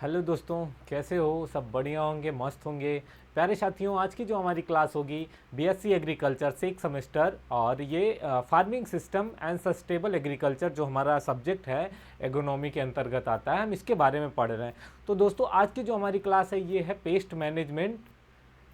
Hello दोस्तों, कैसे हो? सब बढ़िया होंगे, मस्त होंगे। प्यारे साथियों, आज की जो हमारी क्लास होगी बीएससी एग्रीकल्चर 6 सेमेस्टर, और ये farming system and sustainable agriculture जो हमारा सब्जेक्ट है एग्रोनॉमी के अंतर्गत आता है, हम इसके बारे में पढ़ रहे हैं। तो दोस्तों, आज की जो हमारी क्लास है ये है pest management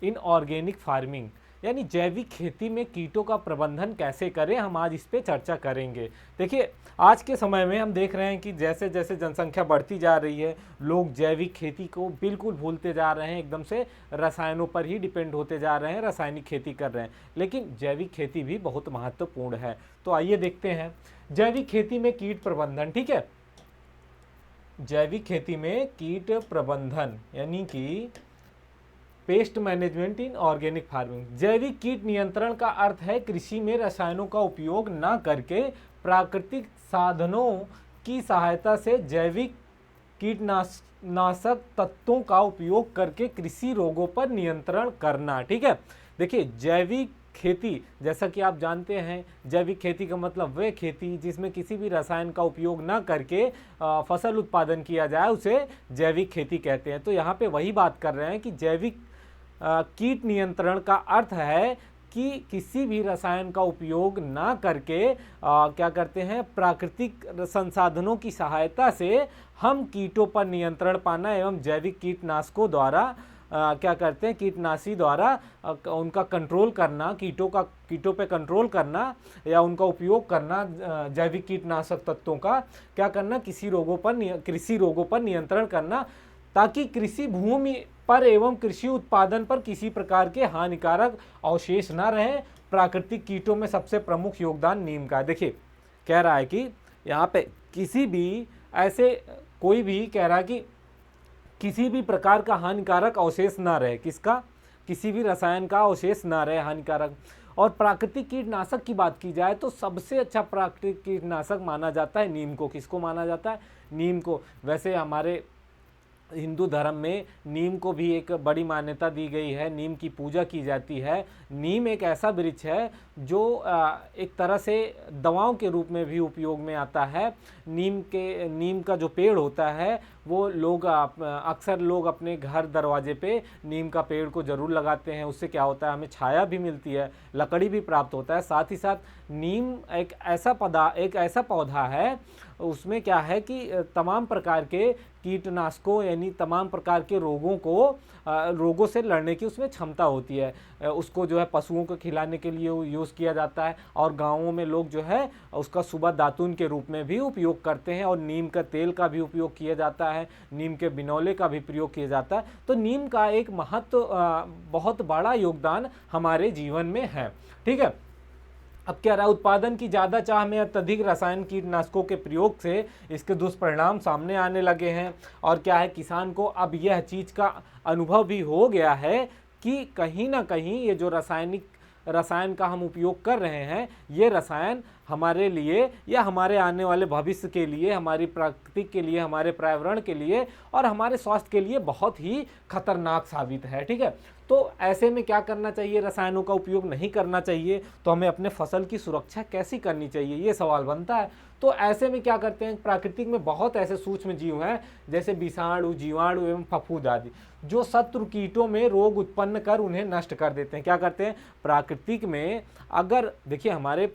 in organic farming, यानी जैविक खेती में कीटों का प्रबंधन कैसे करें। हम आज इस पे चर्चा करेंगे। देखिए, आज के समय में हम देख रहे हैं कि जैसे जैसे जनसंख्या बढ़ती जा रही है, लोग जैविक खेती को बिल्कुल भूलते जा रहे हैं, एकदम से रसायनों पर ही डिपेंड होते जा रहे हैं, रासायनिक खेती कर रहे हैं। लेकिन जैविक खेती भी बहुत महत्वपूर्ण है। तो आइए देखते हैं जैविक खेती में कीट प्रबंधन। ठीक है, जैविक खेती में कीट प्रबंधन यानी कि pest management in organic farming. जैविक कीट नियंत्रण का अर्थ है कृषि में रसायनों का उपयोग न करके प्राकृतिक साधनों की सहायता से जैविक कीटनाशक तत्वों का उपयोग करके कृषि रोगों पर नियंत्रण करना। ठीक है, देखिए, जैविक खेती, जैसा कि आप जानते हैं, जैविक खेती का मतलब वह खेती जिसमें किसी भी रसायन का उपयोग न करके फसल उत्पादन किया जाए, उसे जैविक खेती कहते हैं। तो यहाँ पे वही बात कर रहे हैं कि जैविक कीट नियंत्रण का अर्थ है कि किसी भी रसायन का उपयोग ना करके क्या करते हैं, प्राकृतिक संसाधनों की सहायता से हम कीटों पर नियंत्रण पाना एवं जैविक कीटनाशकों द्वारा क्या करते हैं, कीटनाशी द्वारा उनका कंट्रोल करना, कीटों पे कंट्रोल करना या उनका उपयोग करना, जैविक कीटनाशक तत्वों का क्या करना, कृषि रोगों पर नियंत्रण करना, ताकि कृषि भूमि पर एवं कृषि उत्पादन पर किसी प्रकार के हानिकारक अवशेष न रहे। प्राकृतिक कीटों में सबसे प्रमुख योगदान नीम का है। देखिए, कह रहा है कि यहाँ पे किसी भी ऐसे कोई भी कह रहा है कि किसी भी प्रकार का हानिकारक अवशेष ना रहे। किसका? किसी भी रसायन का अवशेष ना रहे हानिकारक। और प्राकृतिक कीटनाशक की बात की जाए तो सबसे अच्छा प्राकृतिक कीटनाशक माना जाता है नीम को। किसको माना जाता है? नीम को। वैसे हमारे हिंदू धर्म में नीम को भी एक बड़ी मान्यता दी गई है, नीम की पूजा की जाती है। नीम एक ऐसा वृक्ष है जो एक तरह से दवाओं के रूप में भी उपयोग में आता है। नीम का जो पेड़ होता है वो अक्सर लोग अपने घर दरवाजे पे नीम का पेड़ को ज़रूर लगाते हैं। उससे क्या होता है, हमें छाया भी मिलती है, लकड़ी भी प्राप्त होता है। साथ ही साथ नीम एक ऐसा पौधा है, उसमें क्या है कि तमाम प्रकार के कीटनाशकों यानी तमाम प्रकार के रोगों से लड़ने की उसमें क्षमता होती है। उसको जो है पशुओं को खिलाने के लिए यूज़ किया जाता है, और गाँवों में लोग जो है उसका सुबह दातून के रूप में भी उपयोग करते हैं, और नीम का तेल का भी उपयोग किया जाता है, नीम के बिनौले का भी प्रयोग किया जाता है। तो नीम का एक बहुत बड़ा योगदान हमारे जीवन में है। ठीक है, अब क्या रहा, उत्पादन की ज़्यादा चाह में अत्यधिक रसायन कीटनाशकों के प्रयोग से इसके दुष्परिणाम सामने आने लगे हैं। और क्या है, किसान को अब यह चीज़ का अनुभव भी हो गया है कि कहीं ना कहीं ये जो रसायन का हम उपयोग कर रहे हैं, ये रसायन हमारे लिए या हमारे आने वाले भविष्य के लिए, हमारी प्रकृति के लिए, हमारे पर्यावरण के लिए और हमारे स्वास्थ्य के लिए बहुत ही खतरनाक साबित है। ठीक है, तो ऐसे में क्या करना चाहिए, रसायनों का उपयोग नहीं करना चाहिए। तो हमें अपने फसल की सुरक्षा कैसी करनी चाहिए, ये सवाल बनता है। तो ऐसे में क्या करते हैं, प्राकृतिक में बहुत ऐसे सूक्ष्म जीव हैं जैसे विषाणु, जीवाणु एवं फफूंद आदि, जो शत्रु कीटों में रोग उत्पन्न कर उन्हें नष्ट कर देते हैं। क्या करते हैं प्राकृतिक में? अगर देखिए, हमारे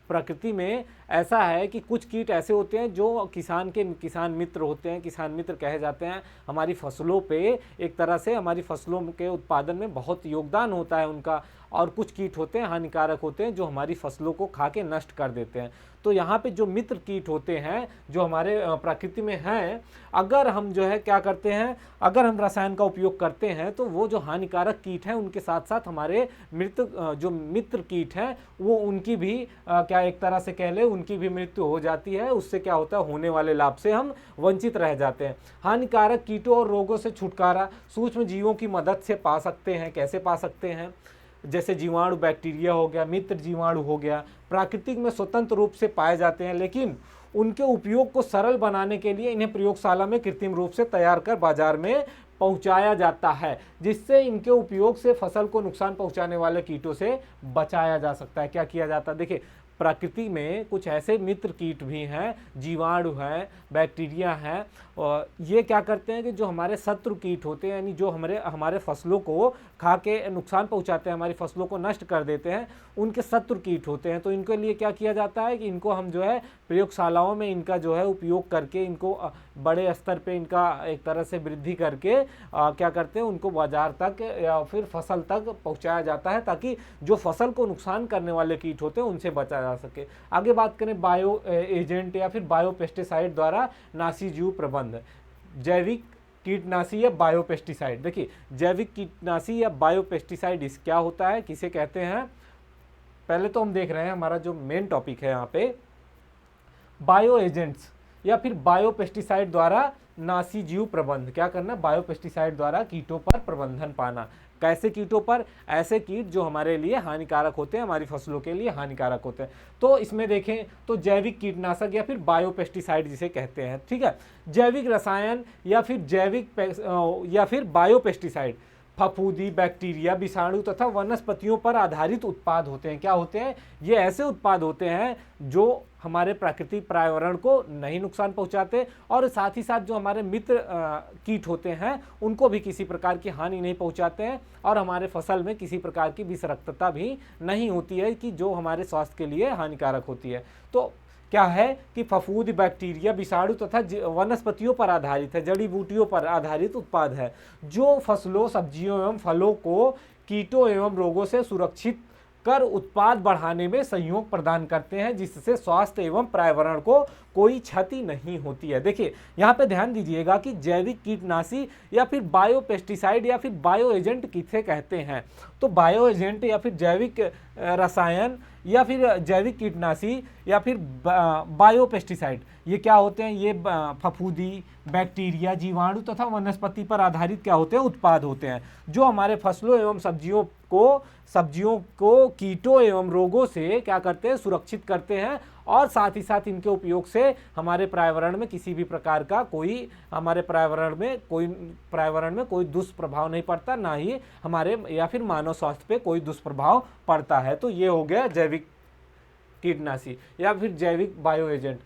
प्रकृति में ऐसा है कि कुछ कीट ऐसे होते हैं जो किसान मित्र होते हैं, किसान मित्र कहे जाते हैं। हमारी फसलों पे एक तरह से हमारी फसलों के उत्पादन में बहुत योगदान होता है उनका। और कुछ कीट होते हैं हानिकारक होते हैं जो हमारी फसलों को खा के नष्ट कर देते हैं। तो यहाँ पे जो मित्र कीट होते हैं जो हमारे प्रकृति में हैं, अगर हम जो है क्या करते हैं, अगर हम रसायन का उपयोग करते हैं तो वो जो हानिकारक कीट हैं उनके साथ साथ हमारे जो मित्र कीट हैं वो उनकी भी क्या एक तरह से कह ले उनकी भी मृत्यु हो जाती है। उससे क्या होता है, होने वाले लाभ से हम वंचित रह जाते हैं। हानिकारक कीटों और रोगों से छुटकारा सूक्ष्म जीवों की मदद से पा सकते हैं। कैसे पा सकते हैं? जैसे जीवाणु, बैक्टीरिया हो गया, मित्र जीवाणु हो गया, प्राकृतिक में स्वतंत्र रूप से पाए जाते हैं, लेकिन उनके उपयोग को सरल बनाने के लिए इन्हें प्रयोगशाला में कृत्रिम रूप से तैयार कर बाजार में पहुंचाया जाता है, जिससे इनके उपयोग से फसल को नुकसान पहुंचाने वाले कीटों से बचाया जा सकता है। क्या किया जाता है? देखिए, प्रकृति में कुछ ऐसे मित्र कीट भी हैं, जीवाणु हैं, बैक्टीरिया हैं, और ये क्या करते हैं कि जो हमारे शत्रु कीट होते हैं, यानी जो हमारे फसलों को खा के नुकसान पहुंचाते हैं, हमारी फसलों को नष्ट कर देते हैं, उनके शत्रु कीट होते हैं। तो इनके लिए क्या किया जाता है कि इनको हम जो है प्रयोगशालाओं में इनका जो है उपयोग करके, इनको बड़े स्तर पे इनका एक तरह से वृद्धि करके क्या करते हैं, उनको बाजार तक या फिर फसल तक पहुंचाया जाता है, ताकि जो फसल को नुकसान करने वाले कीट होते हैं उनसे बचा जा सके। आगे बात करें बायो एजेंट या फिर बायो पेस्टिसाइड द्वारा नाशी जीव प्रबंध। जैविक कीटनाशी या बायो पेस्टिसाइड। देखिए, जैविक कीटनाशी या बायो पेस्टिसाइड इस क्या होता है, किसे कहते हैं। पहले तो हम देख रहे हैं हमारा जो मेन टॉपिक है यहाँ पे, बायो एजेंट्स या फिर बायो पेस्टिसाइड द्वारा नाशी जीव प्रबंध। क्या करना, बायो पेस्टिसाइड द्वारा कीटों पर प्रबंधन पाना। कैसे कीटों पर, ऐसे कीट जो हमारे लिए हानिकारक होते हैं, हमारी फसलों के लिए हानिकारक होते हैं। तो इसमें देखें तो जैविक कीटनाशक या फिर बायो पेस्टिसाइड जिसे कहते हैं, ठीक है। जैविक रसायन या फिर बायो पेस्टिसाइड फफूंदी, बैक्टीरिया, विषाणु तथा वनस्पतियों पर आधारित उत्पाद होते हैं। क्या होते हैं, ये ऐसे उत्पाद होते हैं जो हमारे प्राकृतिक पर्यावरण को नहीं नुकसान पहुंचाते, और साथ ही साथ जो हमारे मित्र कीट होते हैं उनको भी किसी प्रकार की हानि नहीं पहुंचाते हैं, और हमारे फसल में किसी प्रकार की विषाक्तता भी नहीं होती है कि जो हमारे स्वास्थ्य के लिए हानिकारक होती है। तो क्या है कि फफूंदी, बैक्टीरिया, विषाणु तथा वनस्पतियों पर आधारित है, जड़ी बूटियों पर आधारित उत्पाद है, जो फसलों, सब्जियों एवं फलों को कीटों एवं रोगों से सुरक्षित कर उत्पाद बढ़ाने में सहयोग प्रदान करते हैं, जिससे स्वास्थ्य एवं पर्यावरण को कोई क्षति नहीं होती है। देखिए, यहाँ पे ध्यान दीजिएगा कि जैविक कीटनाशी या फिर बायो पेस्टिसाइड या फिर बायो एजेंट किसे कहते हैं। तो बायो एजेंट या फिर जैविक रसायन या फिर जैविक कीटनाशी या फिर बायो पेस्टिसाइड, ये क्या होते हैं, ये फफूंदी, बैक्टीरिया, जीवाणु तथा वनस्पति पर आधारित क्या होते हैं, उत्पाद होते हैं, जो हमारे फसलों एवं सब्जियों को कीटों एवं रोगों से क्या करते हैं, सुरक्षित करते हैं, और साथ ही साथ इनके उपयोग से हमारे पर्यावरण में किसी भी प्रकार का हमारे पर्यावरण में कोई दुष्प्रभाव नहीं पड़ता, ना ही हमारे या फिर मानव स्वास्थ्य पे कोई दुष्प्रभाव पड़ता है। तो ये हो गया जैविक कीटनाशी या फिर जैविक बायो एजेंट।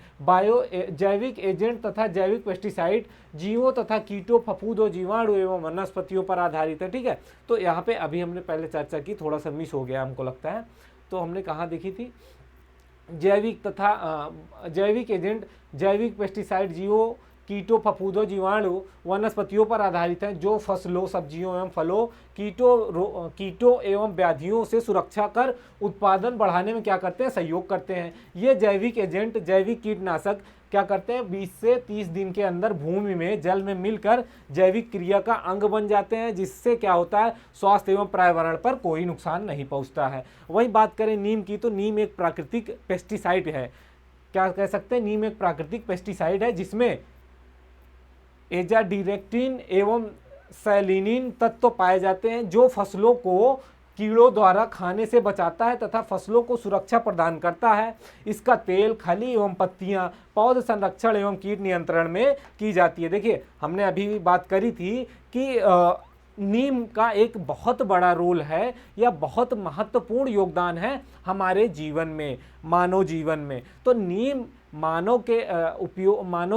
जैविक एजेंट तथा जैविक पेस्टिसाइड जीवों तथा कीटों, फफूंदों, जीवाणु एवं वनस्पतियों पर आधारित है, ठीक है। तो यहाँ पे अभी हमने पहले चर्चा की, थोड़ा सा मिस हो गया हमको लगता है। तो हमने कहाँ देखी थी, जैविक एजेंट, जैविक पेस्टिसाइड जीवों, कीटों, जीवाणु, वनस्पतियों पर आधारित हैं, जो फसलों, सब्जियों एवं फलों, कीटों एवं व्याधियों से सुरक्षा कर उत्पादन बढ़ाने में क्या करते हैं, सहयोग करते हैं। ये जैविक एजेंट, जैविक कीटनाशक क्या करते हैं, 20 से 30 दिन के अंदर भूमि में, जल में मिलकर जैविक क्रिया का अंग बन जाते हैं, जिससे क्या होता है, स्वास्थ्य एवं पर्यावरण पर कोई नुकसान नहीं पहुंचता है। वही बात करें नीम की, तो नीम एक प्राकृतिक पेस्टिसाइड है। क्या कह सकते हैं, नीम एक प्राकृतिक पेस्टिसाइड है जिसमें एजाडिरेक्टिन एवं सैलिनिन तत्व पाए जाते हैं, जो फसलों को कीड़ों द्वारा खाने से बचाता है तथा फसलों को सुरक्षा प्रदान करता है। इसका तेल, खली एवं पत्तियां पौध संरक्षण एवं कीट नियंत्रण में की जाती है। देखिए, हमने अभी भी बात करी थी कि नीम का एक बहुत बड़ा रोल है या बहुत महत्वपूर्ण योगदान है हमारे जीवन में, मानव जीवन में। तो नीम मानव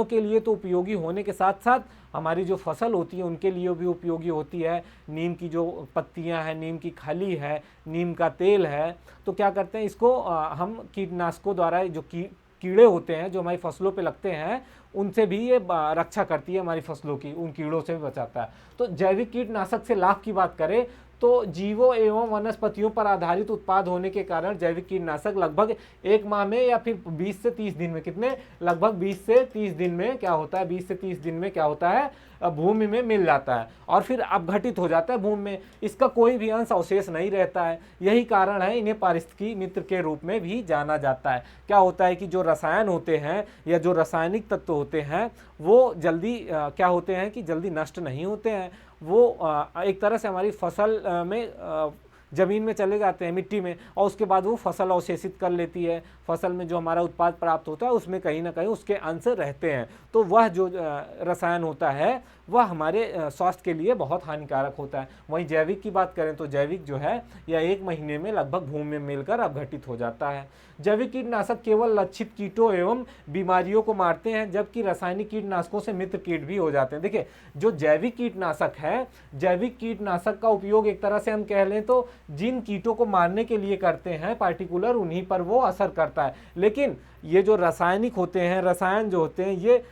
के लिए तो उपयोगी होने के साथ साथ हमारी जो फसल होती है उनके लिए भी उपयोगी होती है। नीम की जो पत्तियां हैं, नीम की खली है, नीम का तेल है, तो क्या करते हैं, इसको हम कीटनाशकों द्वारा जो कीड़े होते हैं जो हमारी फसलों पे लगते हैं, उनसे भी ये रक्षा करती है हमारी फसलों की, उन कीड़ों से भी बचाता है। तो जैविक कीटनाशक से लाभ की बात करें तो जीवों एवं वनस्पतियों पर आधारित उत्पाद होने के कारण जैविक कीटनाशक लगभग 1 माह में या फिर 20 से 30 दिन में, लगभग 20 से 30 दिन में क्या होता है, 20 से 30 दिन में क्या होता है, भूमि में मिल जाता है और फिर अपघटित हो जाता है भूमि में। इसका कोई भी अंश अवशेष नहीं रहता है। यही कारण है इन्हें पारिस्थितिकी मित्र के रूप में भी जाना जाता है। क्या होता है कि जो रसायन होते हैं या जो रासायनिक तत्व होते हैं वो जल्दी क्या होते हैं कि जल्दी नष्ट नहीं होते हैं। वो एक तरह से हमारी फसल में ज़मीन में चले जाते हैं, मिट्टी में, और उसके बाद वो फसल अवशेषित कर लेती है। फसल में जो हमारा उत्पाद प्राप्त होता है उसमें कहीं ना कहीं उसके अंश रहते हैं। तो वह जो रसायन होता है वह हमारे स्वास्थ्य के लिए बहुत हानिकारक होता है। वहीं जैविक की बात करें तो जैविक जो है यह 1 महीने में लगभग भूमि में मिलकर अपघटित हो जाता है। जैविक कीटनाशक केवल लक्षित कीटों एवं बीमारियों को मारते हैं, जबकि रासायनिक कीटनाशकों से मित्र कीट भी हो जाते हैं। देखिए, जो जैविक कीटनाशक है, जैविक कीटनाशक का उपयोग एक तरह से हम कह लें तो जिन कीटों को मारने के लिए करते हैं पार्टिकुलर, उन्हीं पर वो असर करता है। लेकिन ये जो रासायनिक होते हैं, रसायन जो होते हैं, ये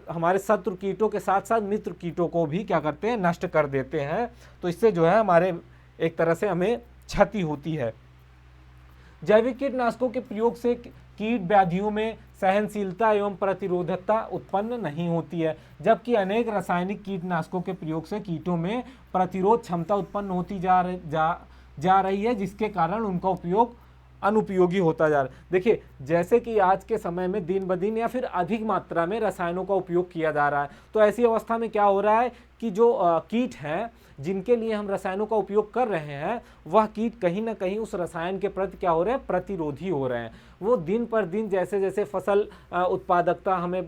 हमारे शत्रु कीटों के साथ साथ मित्र कीटों को भी क्या करते हैं, नष्ट कर देते हैं। तो इससे जो है हमारे एक तरह से हमें क्षति होती है। जैविक कीटनाशकों के प्रयोग से कीट व्याधियों में सहनशीलता एवं प्रतिरोधकता उत्पन्न नहीं होती है, जबकि अनेक रासायनिक कीटनाशकों के प्रयोग से कीटों में प्रतिरोध क्षमता उत्पन्न होती जा रही है, जिसके कारण उनका उपयोग अनुपयोगी होता जा रहा है। देखिए, जैसे कि आज के समय में दिन ब दिन या फिर अधिक मात्रा में रसायनों का उपयोग किया जा रहा है, तो ऐसी अवस्था में क्या हो रहा है कि जो कीट हैं जिनके लिए हम रसायनों का उपयोग कर रहे हैं, वह कीट कहीं ना कहीं उस रसायन के प्रति क्या हो रहे हैं, प्रतिरोधी हो रहे हैं। वो दिन पर दिन जैसे जैसे फसल उत्पादकता हमें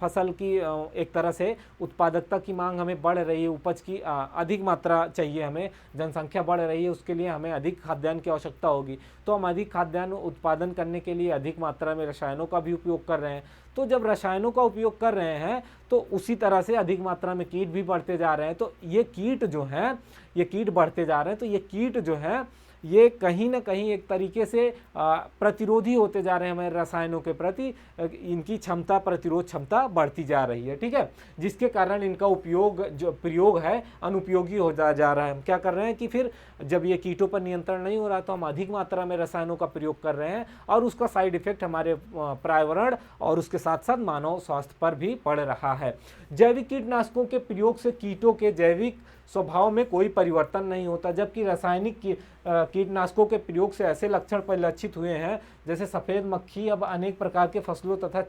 फसल की एक तरह से उत्पादकता की मांग हमें बढ़ रही है, उपज की अधिक मात्रा चाहिए, हमें जनसंख्या बढ़ रही है, उसके लिए हमें अधिक खाद्यान्न की आवश्यकता होगी। तो हम अधिक खाद्यान्न उत्पादन करने के लिए अधिक मात्रा में रसायनों का भी उपयोग कर रहे हैं। तो जब रसायनों का उपयोग कर रहे हैं तो उसी तरह से अधिक मात्रा में कीट भी बढ़ते जा रहे हैं। तो ये कीट जो हैं, ये कीट बढ़ते जा रहे हैं, तो ये कीट जो हैं ये कहीं ना कहीं एक तरीके से प्रतिरोधी होते जा रहे हैं हमारे रसायनों के प्रति। इनकी क्षमता, प्रतिरोध क्षमता बढ़ती जा रही है, ठीक है, जिसके कारण इनका उपयोग जो प्रयोग है अनुपयोगी हो जा रहा है। हम क्या कर रहे हैं कि फिर जब ये कीटों पर नियंत्रण नहीं हो रहा तो हम अधिक मात्रा में रसायनों का प्रयोग कर रहे हैं और उसका साइड इफेक्ट हमारे पर्यावरण और उसके साथ साथ मानव स्वास्थ्य पर भी पड़ रहा है। जैविक कीटनाशकों के प्रयोग से कीटों के जैविक स्वभाव में कोई परिवर्तन नहीं होता, जबकि रासायनिक कीटनाशकों के प्रयोग से ऐसे लक्षण परिलक्षित हुए हैं जैसे सफ़ेद मक्खी अब अनेक प्रकार के फसलों तथा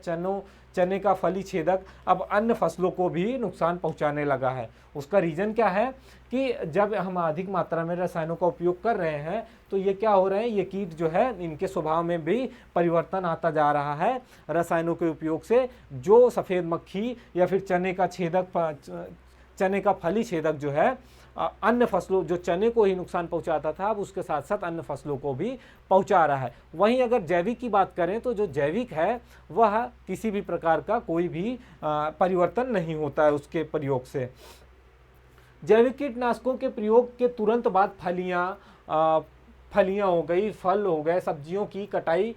चने का फली छेदक अब अन्य फसलों को भी नुकसान पहुंचाने लगा है। उसका रीज़न क्या है कि जब हम अधिक मात्रा में रसायनों का उपयोग कर रहे हैं तो ये क्या हो रहे हैं, ये कीट जो है इनके स्वभाव में भी परिवर्तन आता जा रहा है। रसायनों के उपयोग से जो सफ़ेद मक्खी या फिर चने का फली छेदक जो है अन्य फसलों, जो चने को ही नुकसान पहुंचाता था, अब उसके साथ साथ अन्य फसलों को भी पहुंचा रहा है। वहीं अगर जैविक की बात करें तो जो जैविक है वह किसी भी प्रकार का कोई भी परिवर्तन नहीं होता है उसके प्रयोग से। जैविक कीटनाशकों के प्रयोग के तुरंत बाद फलियां हो गई, फल हो गए, सब्जियों की कटाई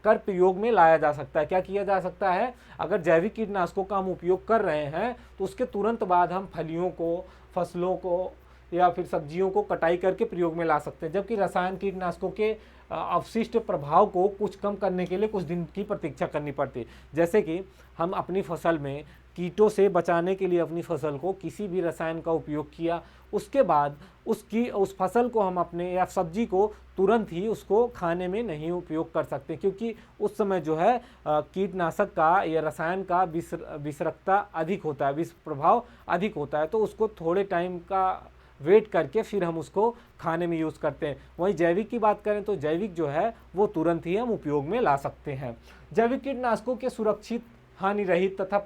कर प्रयोग में लाया जा सकता है। क्या किया जा सकता है, अगर जैविक कीटनाशकों का हम उपयोग कर रहे हैं तो उसके तुरंत बाद हम फलियों को, फसलों को या फिर सब्जियों को कटाई करके प्रयोग में ला सकते हैं। जबकि रसायन कीटनाशकों के अवशिष्ट प्रभाव को कुछ कम करने के लिए कुछ दिन की प्रतीक्षा करनी पड़ती है। जैसे कि हम अपनी फसल में कीटों से बचाने के लिए अपनी फसल को किसी भी रसायन का उपयोग किया, उसके बाद उस फसल को हम अपने या सब्जी को तुरंत ही उसको खाने में नहीं उपयोग कर सकते, क्योंकि उस समय जो है कीटनाशक का या रसायन का विषरक्ता अधिक होता है, विष प्रभाव अधिक होता है। तो उसको थोड़े टाइम का वेट करके फिर हम उसको खाने में यूज़ करते हैं। वहीं जैविक की बात करें तो जैविक जो है वो तुरंत ही हम उपयोग में ला सकते हैं। जैविक कीटनाशकों के सुरक्षित, हानि रहित तथा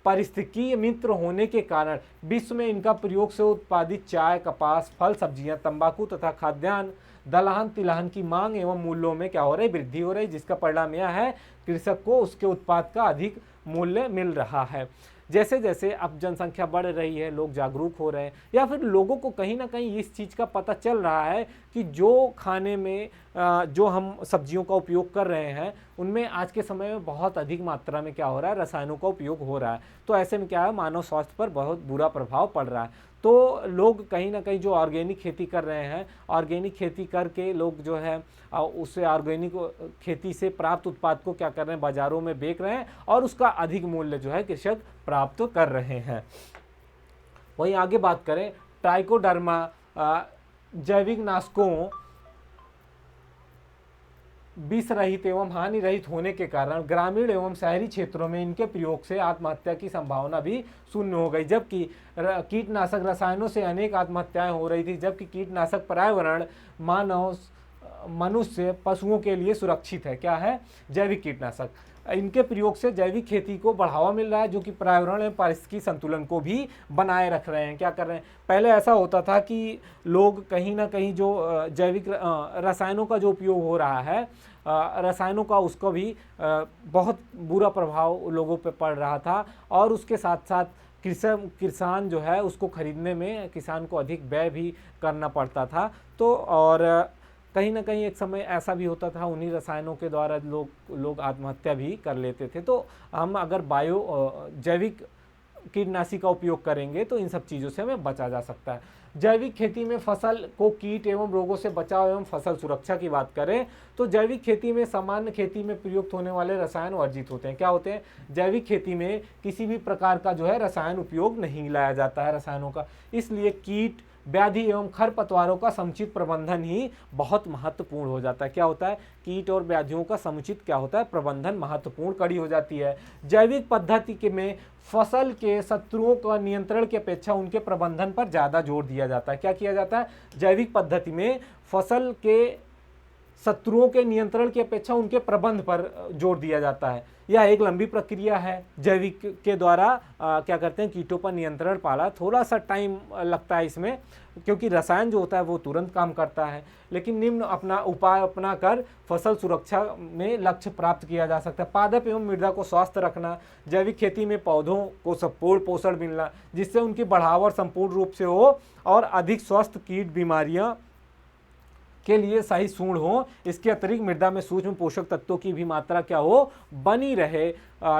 पारिस्थितिकीय मित्र होने के कारण विश्व में इनका प्रयोग से उत्पादित चाय, कपास, फल, सब्जियां, तंबाकू तथा खाद्यान्न, दलहन, तिलहन की मांग एवं मूल्यों में क्या हो रही है, वृद्धि हो रही है, जिसका परिणाम यह है कृषक को उसके उत्पाद का अधिक मूल्य मिल रहा है। जैसे जैसे अब जनसंख्या बढ़ रही है, लोग जागरूक हो रहे हैं या फिर लोगों को कहीं ना कहीं इस चीज़ का पता चल रहा है कि जो खाने में जो हम सब्जियों का उपयोग कर रहे हैं उनमें आज के समय में बहुत अधिक मात्रा में क्या हो रहा है, रसायनों का उपयोग हो रहा है। तो ऐसे में क्या है, मानव स्वास्थ्य पर बहुत बुरा प्रभाव पड़ रहा है। तो लोग कहीं ना कहीं जो ऑर्गेनिक खेती कर रहे हैं, ऑर्गेनिक खेती करके लोग जो है उससे ऑर्गेनिक खेती से प्राप्त उत्पाद को क्या कर रहे हैं, बाज़ारों में बेच रहे हैं और उसका अधिक मूल्य जो है कृषक प्राप्त कर रहे हैं। वहीं आगे बात करें, ट्राइकोडर्मा जैविक नाशकों विष रहित एवं हानि रहित होने के कारण ग्रामीण एवं शहरी क्षेत्रों में इनके प्रयोग से आत्महत्या की संभावना भी शून्य हो गई। जबकि कीटनाशक रसायनों से अनेक आत्महत्याएं हो रही थी, जबकि कीटनाशक पर्यावरण, मानव, मनुष्य, पशुओं के लिए सुरक्षित है। क्या है, जैविक कीटनाशक। इनके प्रयोग से जैविक खेती को बढ़ावा मिल रहा है, जो कि पर्यावरण एवं पारिस्थितिकी संतुलन को भी बनाए रख रहे हैं। क्या कर रहे हैं, पहले ऐसा होता था कि लोग कहीं ना कहीं जो जैविक रसायनों का जो उपयोग हो रहा है, रसायनों का उसको भी बहुत बुरा प्रभाव लोगों पे पड़ रहा था, और उसके साथ साथ किसान जो है उसको खरीदने में किसान को अधिक व्यय भी करना पड़ता था। तो और कहीं ना कहीं एक समय ऐसा भी होता था, उन्हीं रसायनों के द्वारा लोग आत्महत्या भी कर लेते थे। तो हम अगर जैविक कीटनाशी का उपयोग करेंगे तो इन सब चीज़ों से हमें बचा जा सकता है। जैविक खेती में फसल को कीट एवं रोगों से बचाव एवं फसल सुरक्षा की बात करें तो जैविक खेती में सामान्य खेती में प्रयुक्त होने वाले रसायन वर्जित होते हैं। क्या होते हैं, जैविक खेती में किसी भी प्रकार का जो है रसायन उपयोग नहीं लाया जाता है रसायनों का, इसलिए कीट व्याधि एवं खरपतवारों का समुचित प्रबंधन ही बहुत महत्वपूर्ण हो जाता है। क्या होता है, कीट और व्याधियों का समुचित क्या होता है, प्रबंधन महत्वपूर्ण कड़ी हो जाती है। जैविक पद्धति के में फसल के शत्रुओं का नियंत्रण की अपेक्षा उनके प्रबंधन पर ज़्यादा जोर दिया जाता है। क्या किया जाता है, जैविक पद्धति में फसल के शत्रुओं के नियंत्रण की अपेक्षा उनके प्रबंध पर जोर दिया जाता है। यह एक लंबी प्रक्रिया है। जैविक के द्वारा क्या करते हैं, कीटों पर नियंत्रण पाना थोड़ा सा टाइम लगता है इसमें, क्योंकि रसायन जो होता है वो तुरंत काम करता है, लेकिन निम्न उपाय अपना कर फसल सुरक्षा में लक्ष्य प्राप्त किया जा सकता है। पादप एवं मृदा को स्वस्थ रखना, जैविक खेती में पौधों को संपूर्ण पोषण मिलना जिससे उनकी बढ़ावट संपूर्ण रूप से हो और अधिक स्वस्थ कीट बीमारियां के लिए सही सूढ़ हो। इसके अतिरिक्त मृदा में सूक्ष्म पोषक तत्वों की भी मात्रा क्या हो, बनी रहे।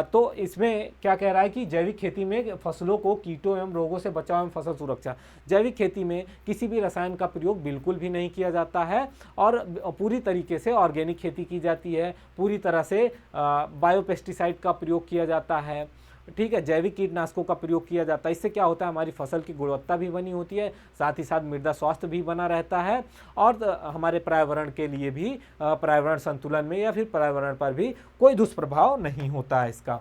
तो इसमें क्या कह रहा है कि जैविक खेती में फसलों को कीटों एवं रोगों से बचाव एवं फसल सुरक्षा, जैविक खेती में किसी भी रसायन का प्रयोग बिल्कुल भी नहीं किया जाता है और पूरी तरीके से ऑर्गेनिक खेती की जाती है। पूरी तरह से बायोपेस्टिसाइड का प्रयोग किया जाता है, ठीक है, जैविक कीटनाशकों का प्रयोग किया जाता है। इससे क्या होता है, हमारी फसल की गुणवत्ता भी बनी होती है, साथ ही साथ मृदा स्वास्थ्य भी बना रहता है और हमारे पर्यावरण के लिए भी पर्यावरण संतुलन में या फिर पर्यावरण पर भी कोई दुष्प्रभाव नहीं होता है। इसका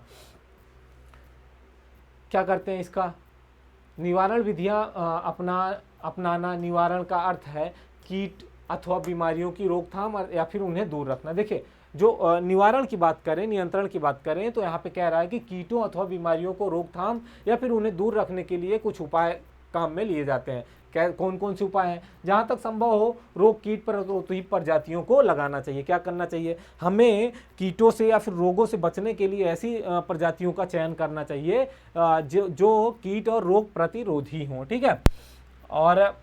क्या करते हैं, इसका निवारण विधियां अपनाना। निवारण का अर्थ है कीट अथवा बीमारियों की रोकथाम या फिर उन्हें दूर रखना। देखिए, जो निवारण की बात करें, नियंत्रण की बात करें तो यहाँ पे कह रहा है कि कीटों अथवा बीमारियों को रोकथाम या फिर उन्हें दूर रखने के लिए कुछ उपाय काम में लिए जाते हैं। क्या कौन कौन से उपाय हैं, जहाँ तक संभव हो रोग कीट प्रतिरोधी प्रजातियों को लगाना चाहिए। क्या करना चाहिए, हमें कीटों से या फिर रोगों से बचने के लिए ऐसी प्रजातियों का चयन करना चाहिए जो कीट और रोग प्रतिरोधी हों, ठीक है। और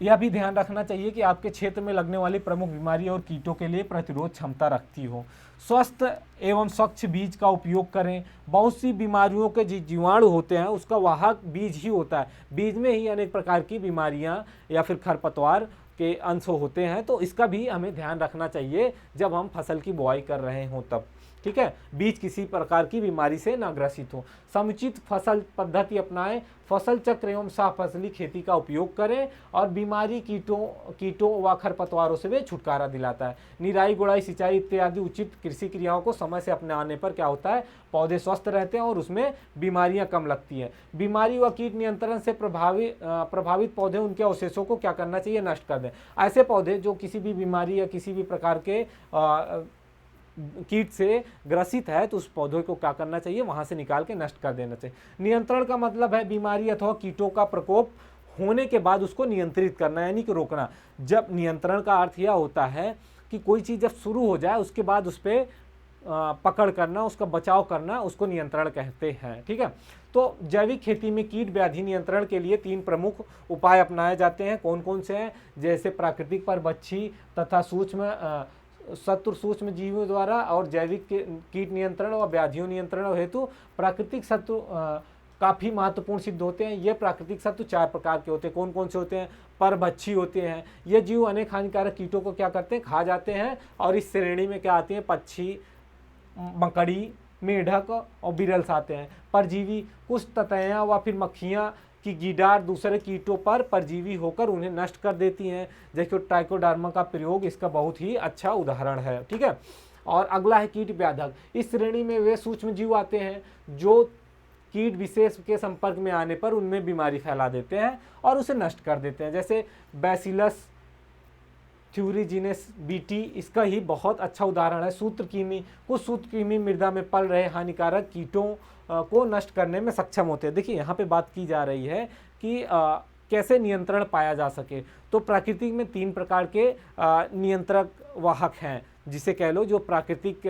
यह भी ध्यान रखना चाहिए कि आपके क्षेत्र में लगने वाली प्रमुख बीमारी और कीटों के लिए प्रतिरोध क्षमता रखती हो। स्वस्थ एवं स्वच्छ बीज का उपयोग करें। बहुत सी बीमारियों के जीवाणु होते हैं उसका वाहक बीज ही होता है, बीज में ही अनेक प्रकार की बीमारियां या फिर खरपतवार के अंश होते हैं, तो इसका भी हमें ध्यान रखना चाहिए जब हम फसल की बुआई कर रहे हों तब, ठीक है। बीज किसी प्रकार की बीमारी से न ग्रसित हो। समुचित फसल पद्धति अपनाएं, फसल चक्र एवं सहफसली खेती का उपयोग करें और बीमारी कीटों व खरपतवारों से वे छुटकारा दिलाता है। निराई गुड़ाई सिंचाई इत्यादि उचित कृषि क्रियाओं को समय से अपनाने पर क्या होता है, पौधे स्वस्थ रहते हैं और उसमें बीमारियां कम लगती हैं। बीमारी व कीट नियंत्रण से प्रभावित पौधे उनके अवशेषों को क्या करना चाहिए, नष्ट कर दें। ऐसे पौधे जो किसी भी बीमारी या किसी भी प्रकार के कीट से ग्रसित है तो उस पौधे को क्या करना चाहिए, वहां से निकाल के नष्ट कर देना चाहिए। नियंत्रण का मतलब है बीमारी अथवा कीटों का प्रकोप होने के बाद उसको नियंत्रित करना, यानी कि रोकना। जब नियंत्रण का अर्थ यह होता है कि कोई चीज़ जब शुरू हो जाए उसके बाद उस पर पकड़ करना, उसका बचाव करना, उसको नियंत्रण कहते हैं, ठीक है। तो जैविक खेती में कीट व्याधि नियंत्रण के लिए 3 प्रमुख उपाय अपनाए जाते हैं। कौन कौन से हैं, जैसे प्राकृतिक परभक्षी तथा सूक्ष्म जीवों द्वारा और जैविक कीट नियंत्रण और व्याधियों नियंत्रण हेतु प्राकृतिक शत्रु काफ़ी महत्वपूर्ण सिद्ध होते हैं। ये प्राकृतिक शत्रु 4 प्रकार के होते हैं। कौन कौन से होते हैं, परभक्षी होते हैं, ये जीव अनेक हानिकारक कीटों को क्या करते हैं, खा जाते हैं। और इस श्रेणी में क्या आते हैं, पक्षी, मकड़ी, मेढक और बिरल्स आते हैं। परजीवी, कुछ ततैयाँ व फिर मक्खियाँ कि गिडार दूसरे कीटों पर परजीवी होकर उन्हें नष्ट कर देती हैं, जैसे ट्राइकोडर्मा का प्रयोग इसका बहुत ही अच्छा उदाहरण है, ठीक है। और अगला है कीट व्याधक। इस श्रेणी में वे सूक्ष्म जीव आते हैं जो कीट विशेष के संपर्क में आने पर उनमें बीमारी फैला देते हैं और उसे नष्ट कर देते हैं, जैसे बैसिलस थ्यूरिजीनेस बीटी इसका ही बहुत अच्छा उदाहरण है। सूत्रकृमि, कुछ सूत्रकृमि मृदा में पल रहे हानिकारक कीटों को नष्ट करने में सक्षम होते हैं। देखिए यहाँ पे बात की जा रही है कि कैसे नियंत्रण पाया जा सके। तो प्रकृति में 3 प्रकार के नियंत्रक वाहक हैं, जिसे कह लो जो प्राकृतिक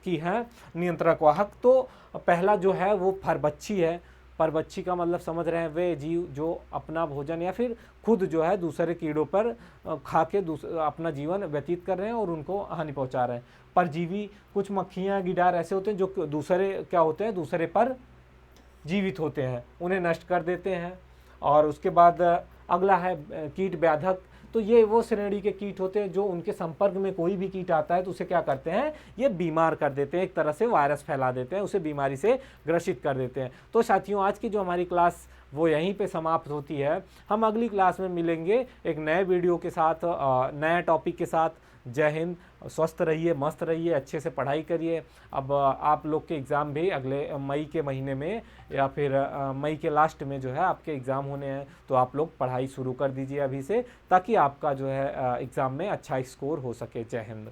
की हैं नियंत्रक वाहक। तो पहला जो है वो परभक्षी है। परभक्षी का मतलब समझ रहे हैं, वे जीव जो अपना भोजन या फिर खुद जो है दूसरे कीड़ों पर खा के अपना जीवन व्यतीत कर रहे हैं और उनको हानि पहुंचा रहे हैं। परजीवी, कुछ मक्खियाँ गिडार ऐसे होते हैं जो दूसरे क्या होते हैं, दूसरे पर जीवित होते हैं, उन्हें नष्ट कर देते हैं। और उसके बाद अगला है कीट व्याधक। तो ये वो श्रेणी के कीट होते हैं जो उनके संपर्क में कोई भी कीट आता है तो उसे क्या करते हैं, ये बीमार कर देते हैं, एक तरह से वायरस फैला देते हैं, उसे बीमारी से ग्रसित कर देते हैं। तो साथियों आज की जो हमारी क्लास वो यहीं पे समाप्त होती है। हम अगली क्लास में मिलेंगे एक नए वीडियो के साथ, नए टॉपिक के साथ। जय हिंद, स्वस्थ रहिए, मस्त रहिए, अच्छे से पढ़ाई करिए। अब आप लोग के एग्ज़ाम भी अगले मई के महीने में या फिर मई के लास्ट में जो है आपके एग्ज़ाम होने हैं, तो आप लोग पढ़ाई शुरू कर दीजिए अभी से, ताकि आपका जो है एग्ज़ाम में अच्छा स्कोर हो सके। जय हिंद।